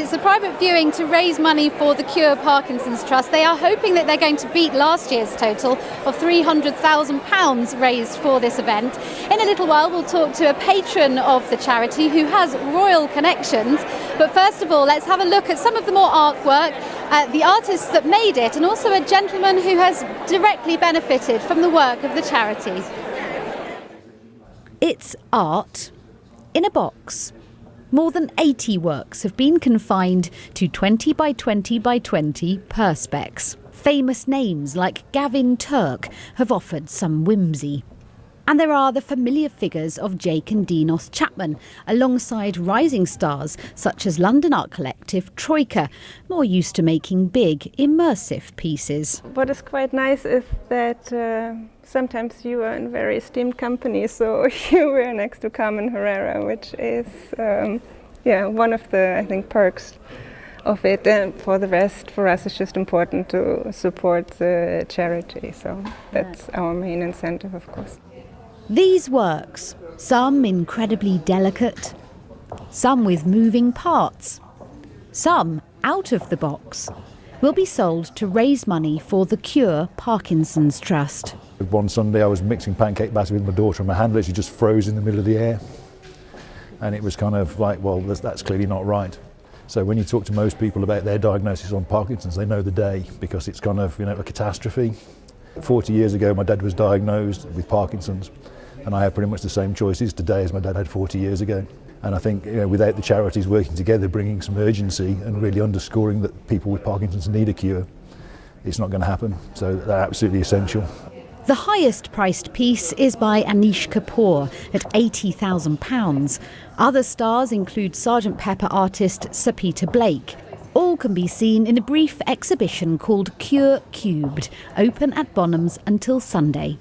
It's a private viewing to raise money for the Cure Parkinson's Trust. They are hoping that they're going to beat last year's total of £300,000 raised for this event. In a little while, we'll talk to a patron of the charity who has royal connections. But first of all, let's have a look at some of the more artwork, the artists that made it, and also a gentleman who has directly benefited from the work of the charity. It's art in a box. More than 80 works have been confined to 20 by 20 by 20 perspex. Famous names like Gavin Turk have offered some whimsy. And there are the familiar figures of Jake and Dinos Chapman, alongside rising stars such as London art collective Troika, more used to making big, immersive pieces. What is quite nice is that sometimes you are in very esteemed company, so you were next to Carmen Herrera, which is one of the, I think, perks of it. And for the rest, for us, it's just important to support the charity, so that's our main incentive, of course. These works, some incredibly delicate, some with moving parts, some out of the box, will be sold to raise money for the Cure Parkinson's Trust. One Sunday I was mixing pancake batter with my daughter and my hand literally just froze in the middle of the air. And it was kind of like, well, that's clearly not right. So when you talk to most people about their diagnosis on Parkinson's, they know the day because it's kind of, a catastrophe. 40 years ago my dad was diagnosed with Parkinson's. And I have pretty much the same choices today as my dad had 40 years ago. And I think without the charities working together, bringing some urgency and really underscoring that people with Parkinson's need a cure, it's not going to happen. So they're absolutely essential. The highest priced piece is by Anish Kapoor at £80,000. Other stars include Sgt. Pepper artist Sir Peter Blake. All can be seen in a brief exhibition called Cure Cubed, open at Bonhams until Sunday.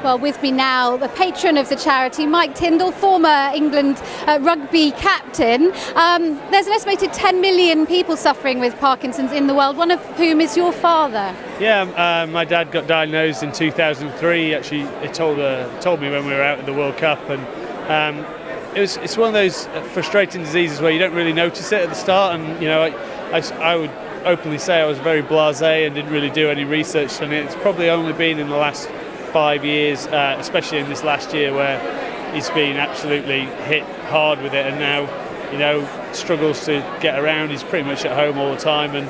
Well, with me now, the patron of the charity, Mike Tindall, former England rugby captain. There's an estimated 10 million people suffering with Parkinson's in the world, one of whom is your father. Yeah, my dad got diagnosed in 2003. Actually, it told me when we were out at the World Cup, and it's one of those frustrating diseases where you don't really notice it at the start. And I would openly say I was very blasé and didn't really do any research on it. It's probably only been in the last 5 years, especially in this last year, where he's been absolutely hit hard with it, and now struggles to get around. He's pretty much at home all the time, and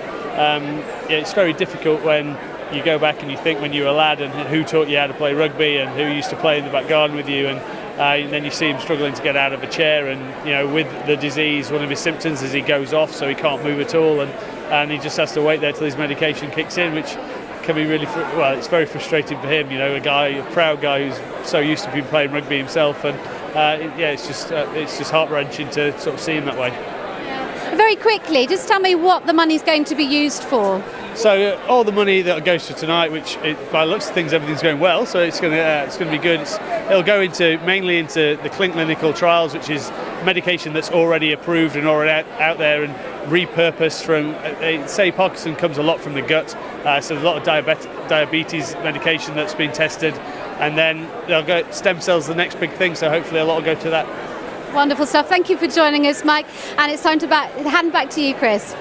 it's very difficult when you go back and you think when you were a lad and who taught you how to play rugby and who used to play in the back garden with you, and then you see him struggling to get out of a chair, and with the disease, one of his symptoms is he goes off, so he can't move at all, and he just has to wait there till his medication kicks in, which can be really, it's very frustrating for him, a proud guy who's so used to be playing rugby himself, and it's just heart-wrenching to sort of see him that way. Very quickly, just tell me what the money's going to be used for. So all the money that goes for tonight, which by the looks of things everything's going well, so it's going to be good. It'll go mainly into the clinical trials, which is medication that's already approved and already out there and repurposed from. Say Parkinson comes a lot from the gut, so there's a lot of diabetes medication that's been tested, and then they'll go stem cells, the next big thing. So hopefully a lot will go to that. Wonderful stuff. Thank you for joining us, Mike. And it's time to hand back to you, Chris.